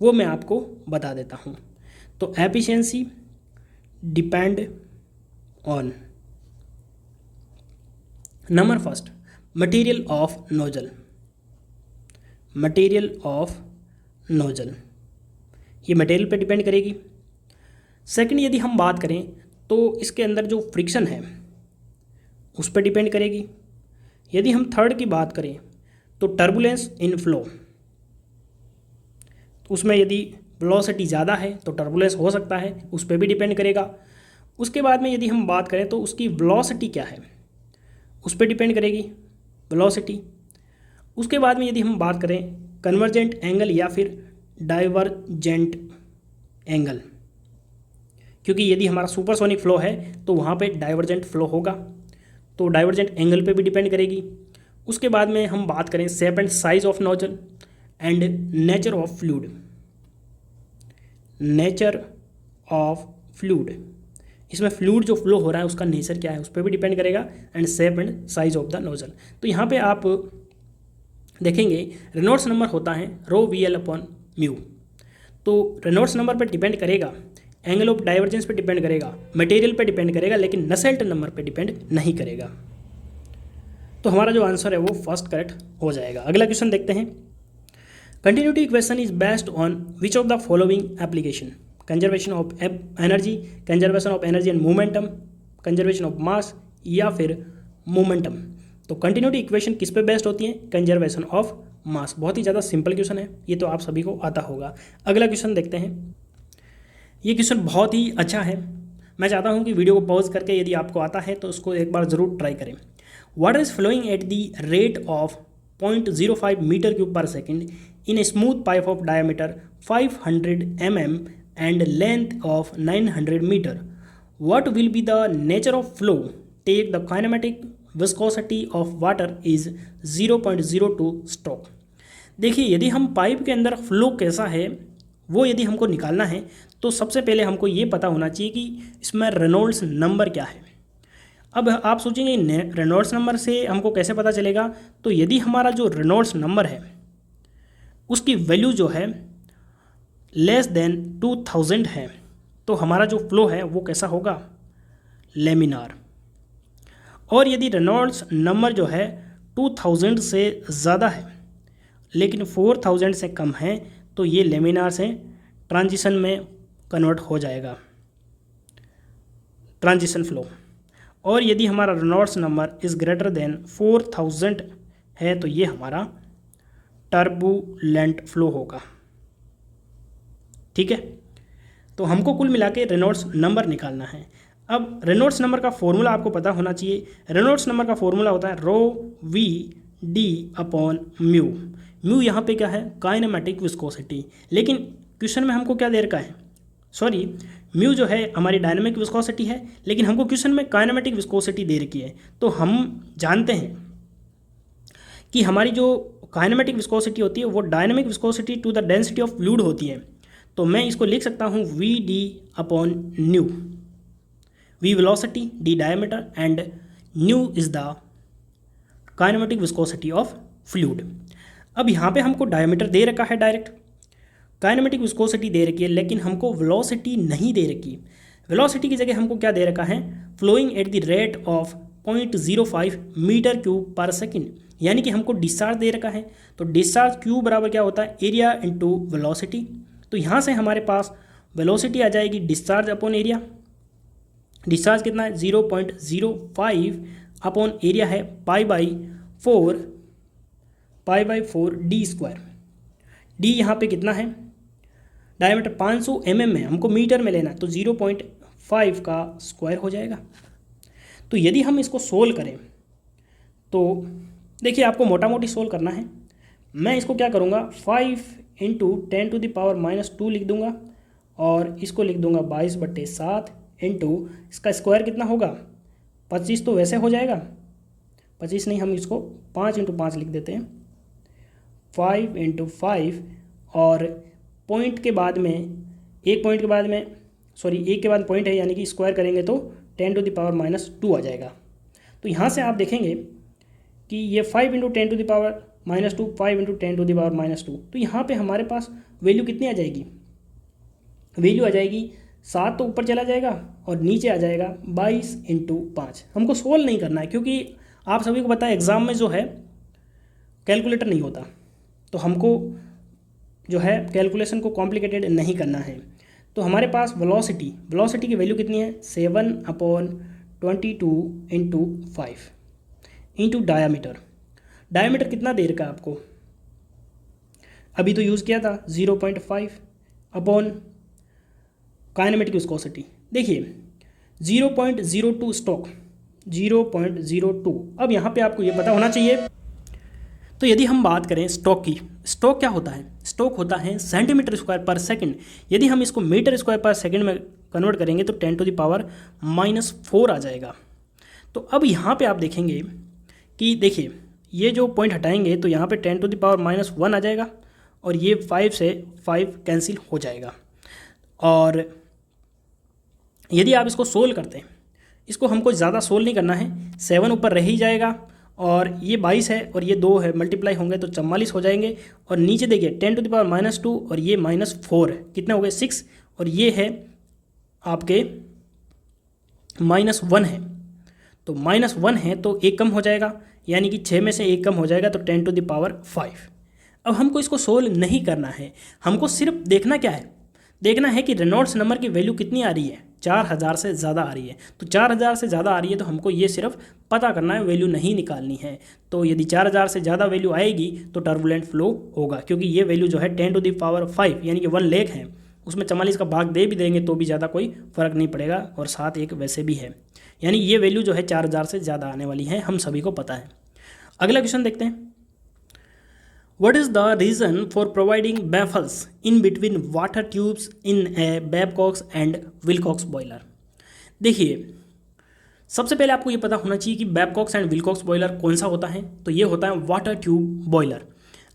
Speaker 1: वो मैं आपको बता देता हूँ। तो efficiency depend on number first material of nozzle, material of nozzle, ये मटेरियल पे डिपेंड करेगी। सेकंड यदि हम बात करें तो इसके अंदर जो फ्रिक्शन है उस पर डिपेंड करेगी। यदि हम थर्ड की बात करें तो टर्बुलेंस इन फ्लो, उसमें यदि वेलोसिटी ज़्यादा है तो टर्बुलेंस हो सकता है, उस पर भी डिपेंड करेगा। उसके बाद में यदि हम बात करें तो उसकी वेलोसिटी क्या है उस पर डिपेंड करेगी वेलोसिटी। उसके बाद में यदि हम बात करें कन्वर्जेंट एंगल या फिर डाइवर्जेंट एंगल, क्योंकि यदि हमारा सुपरसोनिक फ्लो है तो वहाँ पे डाइवर्जेंट फ्लो होगा, तो डाइवर्जेंट एंगल पे भी डिपेंड करेगी। उसके बाद में हम बात करें shape and size of nozzle and nature of fluid, nature of fluid, इसमें फ्लूइड जो फ्लो हो रहा है उसका नेचर क्या है उस पर भी डिपेंड करेगा, and shape and size of the nozzle. तो यहाँ पे आप देखेंगे रेनॉल्ड्स नंबर होता है रो VL अपॉन म्यू, तो रेनॉल्ड्स नंबर पर डिपेंड करेगा, एंगल ऑफ डाइवर्जेंस पे डिपेंड करेगा, मटेरियल पे डिपेंड करेगा, लेकिन नसेल्ट नंबर पे डिपेंड नहीं करेगा। तो हमारा जो आंसर है वो फर्स्ट करेक्ट हो जाएगा। अगला क्वेश्चन देखते हैं। Continuity equation is based on which of the following application, conservation of energy, conservation of energy and momentum, conservation of mass या फिर मोमेंटम। तो कंटिन्यूटी इक्वेशन किस पे बेस्ड होती है, कंजर्वेशन ऑफ मास। बहुत ही ज़्यादा सिंपल क्वेश्चन है, ये तो आप सभी को आता होगा। अगला क्वेश्चन देखते हैं। ये क्वेश्चन बहुत ही अच्छा है, मैं चाहता हूँ कि वीडियो को पॉज करके यदि आपको आता है तो उसको एक बार ज़रूर ट्राई करें। Water is flowing at the rate of 0.05 metre cube per second in a smooth pipe of diameter 500 mm and length of 900 meter. What will be the nature of flow? Take the kinematic viscosity of water is 0.02 stroke. देखिए यदि हम pipe के अंदर flow कैसा है वो यदि हमको निकालना है तो सबसे पहले हमको ये पता होना चाहिए कि इसमें रेनॉल्ड्स नंबर क्या है। अब आप सोचेंगे रेनॉल्ड्स नंबर से हमको कैसे पता चलेगा, तो यदि हमारा जो रेनॉल्ड्स नंबर है उसकी वैल्यू जो है लेस देन 2000 है तो हमारा जो फ्लो है वो कैसा होगा, लेमिनार। और यदि रेनॉल्ड्स नंबर जो है 2000 से ज़्यादा है लेकिन 4000 से कम है तो ये लेमिनार से ट्रांजिशन में कन्वर्ट हो जाएगा, ट्रांजिशन फ्लो। और यदि हमारा Reynolds number is greater than 4000 है तो ये हमारा टर्बुलेंट फ्लो होगा। ठीक है, तो हमको कुल मिला के रेनॉल्ड्स नंबर निकालना है। अब रेनॉल्ड्स नंबर का फॉर्मूला आपको पता होना चाहिए। रेनॉल्ड्स नंबर का फॉर्मूला होता है rho V D upon mu. Mu यहाँ पे क्या है, काइनेमेटिक विस्कोसिटी, लेकिन क्वेश्चन में हमको क्या दे रखा है, सॉरी म्यू जो है हमारी डायनामिक विस्कोसिटी है, लेकिन हमको क्वेश्चन में काइनेमेटिक विस्कोसिटी दे रखी है। तो हम जानते हैं कि हमारी जो काइनेमेटिक विस्कोसिटी होती है वो dynamic viscosity to the density of fluid होती है। तो मैं इसको लिख सकता हूँ V D upon nu. V velocity, D diameter and nu is the kinematic viscosity of fluid. अब यहाँ पे हमको डायमीटर दे रखा है डायरेक्ट, काइनेमेटिक विस्कोसिटी दे रखी है, लेकिन हमको वेलोसिटी नहीं दे रखी। वेलोसिटी की जगह हमको क्या दे रखा है, flowing at the rate of 0.05 metre cube per second, यानी कि हमको डिस्चार्ज दे रखा है। तो डिस्चार्ज क्यू बराबर क्या होता है, एरिया इंटू वेलोसिटी। तो यहाँ से हमारे पास वेलोसिटी आ जाएगी डिस्चार्ज अपॉन एरिया। डिस्चार्ज कितना है 0.05 अपॉन एरिया है pi by 4 D square. D यहाँ पे कितना है, डायमीटर 500 mm में, हमको मीटर में लेना है, तो 0.5 का स्क्वायर हो जाएगा। तो यदि हम इसको सोल्व करें तो देखिए आपको मोटा मोटी सोल्व करना है। मैं इसको क्या करूँगा, 5 इंटू 10⁻⁻2 लिख दूंगा और इसको लिख दूंगा 22/7 इंटू इसका स्क्वायर कितना होगा 25, तो वैसे हो जाएगा 25 नहीं, हम इसको 5 इंटू 5 लिख देते हैं, 5 इंटू 5 और पॉइंट के बाद में एक पॉइंट के बाद में एक के बाद पॉइंट है, यानी कि स्क्वायर करेंगे तो 10⁻⁻2 आ जाएगा। तो यहाँ से आप देखेंगे कि ये 5 इंटू 10⁻⁻2 5 इंटू 10⁻⁻2, तो यहाँ पे हमारे पास वैल्यू कितनी आ जाएगी, वैल्यू आ जाएगी 7 तो ऊपर चला जाएगा और नीचे आ जाएगा 22 इंटू 5। हमको सोल्व नहीं करना है क्योंकि आप सभी को पता है एग्ज़ाम में जो है कैलकुलेटर नहीं होता, तो हमको जो है कैलकुलेशन को कॉम्प्लिकेटेड नहीं करना है। तो हमारे पास वेलोसिटी की वैल्यू कितनी है 7/22 इंटू 5 इंटू डायमीटर कितना दे रखा है आपको, अभी तो यूज़ किया था 0.5 अपॉन काइनेमेटिक विस्कोसिटी। देखिए 0.02 स्टॉक 0.02। अब यहाँ पे आपको ये पता होना चाहिए। तो यदि हम बात करें स्टॉक की, स्टॉक क्या होता है, स्टॉक होता है सेंटीमीटर स्क्वायर पर सेकंड। यदि हम इसको मीटर स्क्वायर पर सेकंड में कन्वर्ट करेंगे तो 10⁻⁻4 आ जाएगा। तो अब यहाँ पे आप देखेंगे कि देखिए ये जो पॉइंट हटाएंगे तो यहाँ पे 10⁻⁻1 आ जाएगा और ये 5 से 5 कैंसिल हो जाएगा। और यदि आप इसको सोल्व करते हैं, इसको हमको ज़्यादा सोल्व नहीं करना है, 7 ऊपर रह ही जाएगा और ये 22 है और ये 2 है, मल्टीप्लाई होंगे तो 44 हो जाएंगे। और नीचे देखिए 10⁻⁻2 और ये -4 कितने हो गए 6 और ये है आपके -1 है, तो -1 है तो एक कम हो जाएगा, यानी कि 6 में से एक कम हो जाएगा तो 10⁵। अब हमको इसको सोल्व नहीं करना है, हमको सिर्फ देखना क्या है, देखना है कि रेनॉल्ड्स नंबर की वैल्यू कितनी आ रही है, 4000 से ज़्यादा आ रही है। तो 4000 से ज़्यादा आ रही है तो हमको ये सिर्फ पता करना है, वैल्यू नहीं निकालनी है। तो यदि 4000 से ज़्यादा वैल्यू आएगी तो टर्बुलेंट फ्लो होगा, क्योंकि ये वैल्यू जो है 10⁵ यानी कि 1 लाख है, उसमें 44 का भाग दे भी देंगे तो भी ज़्यादा कोई फ़र्क नहीं पड़ेगा और 7 एक वैसे भी है, यानी ये वैल्यू जो है 4000 से ज़्यादा आने वाली है, हम सभी को पता है। अगला क्वेश्चन देखते हैं। What is the reason for providing baffles in between water tubes in a Babcock and Wilcox boiler? देखिए सबसे पहले आपको ये पता होना चाहिए कि Babcock एंड Wilcox बॉयलर कौन सा होता है, तो ये होता है वाटर ट्यूब बॉयलर।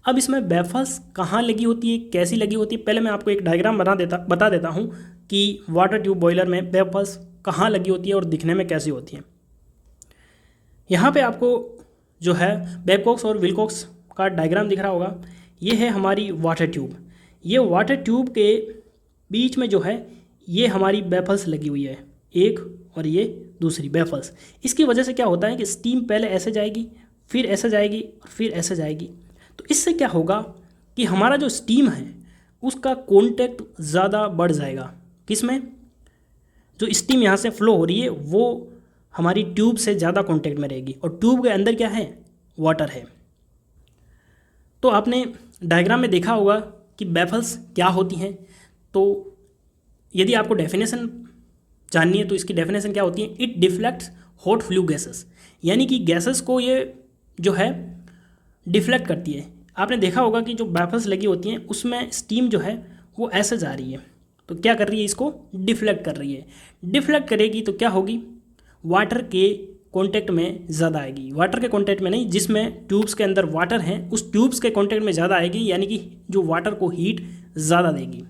Speaker 1: अब इसमें बैफल्स कहाँ लगी होती है, कैसी लगी होती है, पहले मैं आपको एक डायग्राम बता देता हूँ कि वाटर ट्यूब बॉयलर में बैफल्स कहाँ लगी होती है और दिखने में कैसी होती है। यहाँ पे आपको जो है Babcock और Wilcox का डायग्राम दिख रहा होगा, ये है हमारी वाटर ट्यूब। ये वाटर ट्यूब के बीच में जो है ये हमारी बैफल्स लगी हुई है, एक और ये दूसरी बैफल्स। इसकी वजह से क्या होता है कि स्टीम पहले ऐसे जाएगी, फिर ऐसे जाएगी और फिर ऐसे जाएगी। तो इससे क्या होगा कि हमारा जो स्टीम है उसका कॉन्टैक्ट ज़्यादा बढ़ जाएगा। किस में? जो स्टीम यहाँ से फ्लो हो रही है वो हमारी ट्यूब से ज़्यादा कॉन्टैक्ट में रहेगी, और ट्यूब के अंदर क्या है? वाटर है। तो आपने डायग्राम में देखा होगा कि बैफल्स क्या होती हैं। तो यदि आपको डेफिनेशन जाननी है तो इसकी डेफिनेशन क्या होती है? It deflects hot flue gases, यानी कि गैसेस को ये जो है डिफ्लेक्ट करती है। आपने देखा होगा कि जो बैफल्स लगी होती हैं उसमें स्टीम जो है वो ऐसे जा रही है, तो क्या कर रही है? इसको डिफ्लेक्ट कर रही है। डिफ्लेक्ट करेगी तो क्या होगी? वाटर के कांटेक्ट में ज़्यादा आएगी। वाटर के कांटेक्ट में नहीं, जिसमें ट्यूब्स के अंदर वाटर हैं उस ट्यूब्स के कांटेक्ट में ज़्यादा आएगी, यानी कि जो वाटर को हीट ज़्यादा देगी।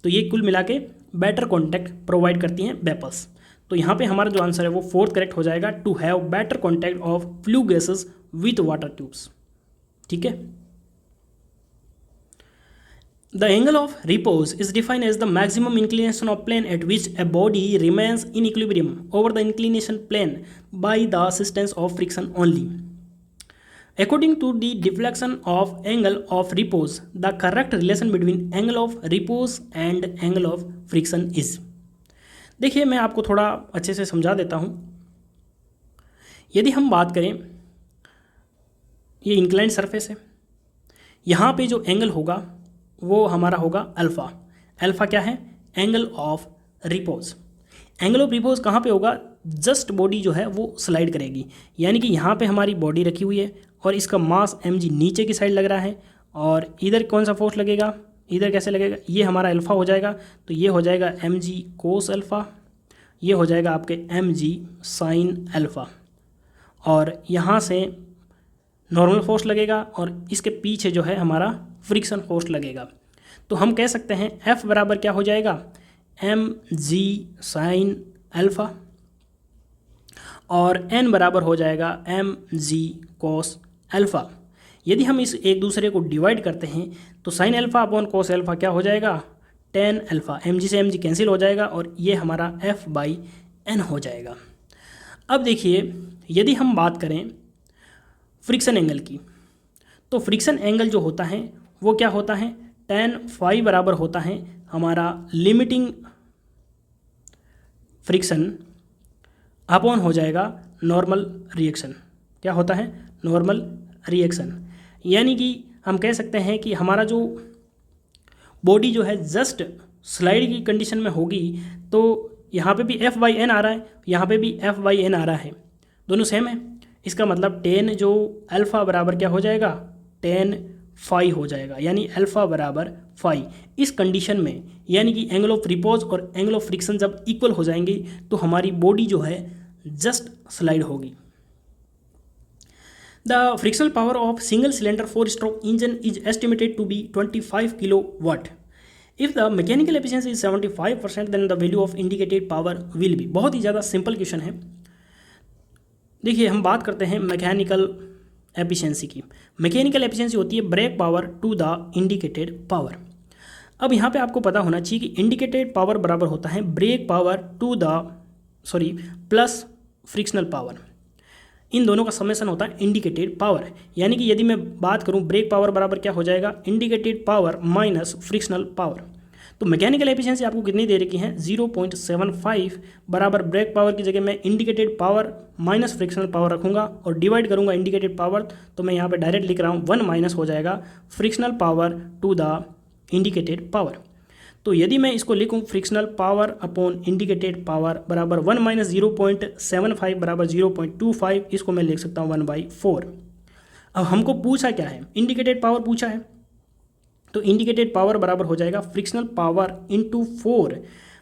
Speaker 1: तो ये कुल मिला के बेटर कॉन्टैक्ट प्रोवाइड करती हैं बैफल्स। तो यहाँ पे हमारा जो आंसर है वो फोर्थ करेक्ट हो जाएगा, to have better contact of flue gases with water tubes. ठीक है। The angle of repose is defined as the maximum inclination of plane at which a body remains in equilibrium over the inclination plane by the assistance of friction only. According to the deflection of angle of repose, the correct relation between angle of repose and angle of friction is। देखिए मैं आपको थोड़ा अच्छे से समझा देता हूँ। यदि हम बात करें, ये इंक्लाइंड सरफेस है, यहाँ पे जो एंगल होगा वो हमारा होगा अल्फ़ा। अल्फ़ा क्या है? Angle of repose. Angle of repose कहाँ पे होगा? जस्ट बॉडी जो है वो स्लाइड करेगी, यानी कि यहाँ पे हमारी बॉडी रखी हुई है और इसका मास mg नीचे की साइड लग रहा है, और इधर कौन सा फोर्स लगेगा? इधर कैसे लगेगा? ये हमारा अल्फ़ा हो जाएगा, तो ये हो जाएगा mg कोस अल्फ़ा, ये हो जाएगा आपके mg साइन अल्फ़ा, और यहाँ से नॉर्मल फोर्स लगेगा और इसके पीछे जो है हमारा फ्रिक्शन फोर्स लगेगा। तो हम कह सकते हैं F बराबर क्या हो जाएगा? mg साइन अल्फ़ा, और n बराबर हो जाएगा mg कोस अल्फ़ा। यदि हम इस एक दूसरे को डिवाइड करते हैं तो sine alpha upon cos alpha क्या हो जाएगा? Tan alpha. mg से mg कैंसिल हो जाएगा और ये हमारा F/n हो जाएगा। अब देखिए यदि हम बात करें फ्रिक्शन एंगल की, तो फ्रिक्शन एंगल जो होता है वो क्या होता है? tan phi बराबर होता है हमारा लिमिटिंग फ्रिक्शन अपॉन हो जाएगा नॉर्मल रिएक्शन। क्या होता है? Normal reaction. यानी कि हम कह सकते हैं कि हमारा जो बॉडी जो है जस्ट स्लाइड की कंडीशन में होगी, तो यहाँ पे भी F/n आ रहा है, यहाँ पे भी F/n आ रहा है, दोनों सेम है। इसका मतलब टेन जो अल्फ़ा बराबर क्या हो जाएगा? टेन फाई हो जाएगा, यानी अल्फ़ा बराबर फाई। इस कंडीशन में यानी कि एंगल ऑफ रिपोज और एंगल ऑफ फ्रिक्शन जब इक्वल हो जाएंगे तो हमारी बॉडी जो है जस्ट स्लाइड होगी। The frictional power of single cylinder 4-stroke engine is estimated to be 25 kilowatt. If the mechanical efficiency is 75% then the value of indicated power will be. बहुत ही ज़्यादा सिंपल क्वेश्चन है। देखिए हम बात करते हैं मैकेनिकल एफिशिएंसी की। मैकेनिकल एफिशिएंसी होती है brake power to the indicated power. अब यहाँ पे आपको पता होना चाहिए कि इंडिकेटेड पावर बराबर होता है brake power to the plus frictional power. इन दोनों का समेशन होता है इंडिकेटेड पावर। यानी कि यदि मैं बात करूं ब्रेक पावर बराबर क्या हो जाएगा? Indicated power minus frictional power. तो मैकेनिकल एफिशिएंसी आपको कितनी दे रखी है? 0.75 बराबर ब्रेक पावर की जगह मैं indicated power minus frictional power रखूंगा और डिवाइड करूंगा इंडिकेटेड पावर, तो मैं यहाँ पे डायरेक्ट लिख रहा हूँ 1 माइनस हो जाएगा frictional power to the indicated power. तो यदि मैं इसको लिखूं frictional power upon indicated power बराबर 1 माइनस 0.75 बराबर 0.25, इसको मैं लिख सकता हूँ 1/4। अब हमको पूछा क्या है? इंडिकेटेड पावर पूछा है, तो इंडिकेटेड पावर बराबर हो जाएगा फ्रिक्शनल पावर इंटू 4,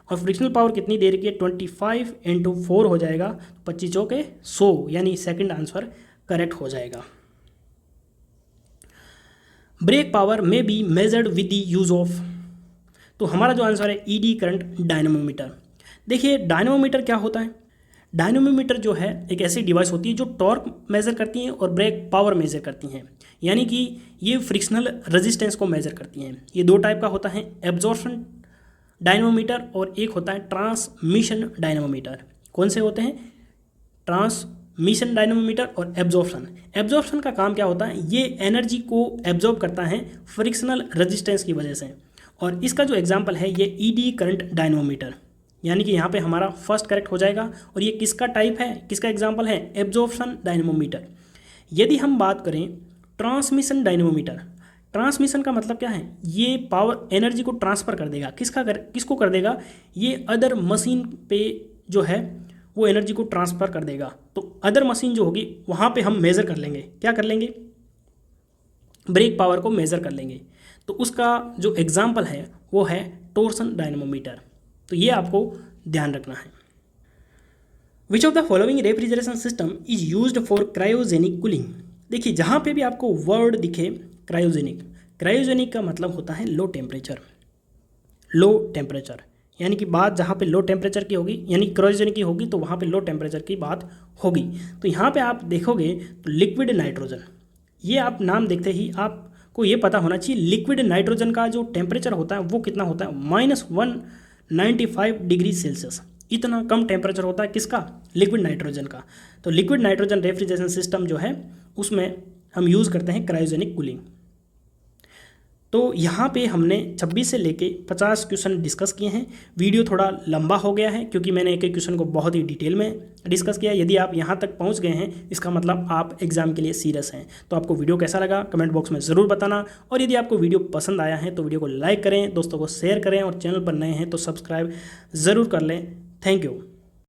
Speaker 1: और फ्रिक्शनल पावर कितनी दे रही है? 25 इंटू 4 हो जाएगा 25 चौके 100, यानी सेकंड आंसर करेक्ट हो जाएगा। ब्रेक पावर में be measured with the use of, तो हमारा जो आंसर है ईडी करंट डायनेमोमीटर। देखिए डायनेमोमीटर क्या होता है? डायनेमोमीटर जो है एक ऐसी डिवाइस होती है जो टॉर्क मेज़र करती हैं और ब्रेक पावर मेज़र करती हैं, यानी कि ये फ्रिक्शनल रेजिस्टेंस को मेज़र करती हैं। ये दो टाइप का होता है, एब्जॉर्प्शन डायनेमोमीटर और एक होता है ट्रांसमिशन डायनेमोमीटर। कौन से होते हैं? ट्रांसमिशन मिशन डायनेमोमीटर और एब्जॉर्प्शन। एब्जॉर्प्शन का काम क्या होता है, ये एनर्जी को एब्जॉर्ब करता है फ्रिक्शनल रेजिस्टेंस की वजह से। और इसका जो एग्जांपल है ये ईडी करंट डायनेमोमीटर, यानी कि यहाँ पे हमारा फर्स्ट करेक्ट हो जाएगा। और ये किसका टाइप है, किसका एग्जांपल है, एब्जॉर्प्शन डायनेमोमीटर। यदि हम बात करें ट्रांसमिशन डायनेमोमीटर, ट्रांसमिशन का मतलब क्या है, ये पावर एनर्जी को ट्रांसफ़र कर देगा, किसको कर देगा, ये अदर मशीन पे जो है वो एनर्जी को ट्रांसफ़र कर देगा। तो अदर मशीन जो होगी वहाँ पे हम मेज़र कर लेंगे, क्या कर लेंगे, ब्रेक पावर को मेज़र कर लेंगे। तो उसका जो एग्जाम्पल है वो है टोर्सन डायनेमोमीटर। तो ये आपको ध्यान रखना है। विच of the following refrigeration system is used for cryogenic cooling. देखिए जहाँ पे भी आपको वर्ड दिखे क्रायोजेनिक, क्रायोजेनिक का मतलब होता है लो टेम्परेचर। लो टेम्परेचर यानी कि बात जहाँ पे लो टेम्परेचर की होगी, यानी क्रायोजेनिक की होगी तो वहाँ पे लो टेम्परेचर की बात होगी। तो यहाँ पे आप देखोगे तो लिक्विड नाइट्रोजन, ये आप नाम देखते ही आपको ये पता होना चाहिए लिक्विड नाइट्रोजन का जो टेम्परेचर होता है वो कितना होता है, -195 डिग्री सेल्सियस। इतना कम टेम्परेचर होता है किसका, लिक्विड नाइट्रोजन का। तो लिक्विड नाइट्रोजन रेफ्रिजरेशन सिस्टम जो है उसमें हम यूज़ करते हैं क्रायोजेनिक कूलिंग। तो यहाँ पे हमने 26 से लेके 50 क्वेश्चन डिस्कस किए हैं। वीडियो थोड़ा लंबा हो गया है क्योंकि मैंने एक एक क्वेश्चन को बहुत ही डिटेल में डिस्कस किया। यदि आप यहाँ तक पहुँच गए हैं इसका मतलब आप एग्ज़ाम के लिए सीरियस हैं। तो आपको वीडियो कैसा लगा कमेंट बॉक्स में ज़रूर बताना। और यदि आपको वीडियो पसंद आया है तो वीडियो को लाइक करें, दोस्तों को शेयर करें और चैनल पर नए हैं तो सब्सक्राइब ज़रूर कर लें। Thank you.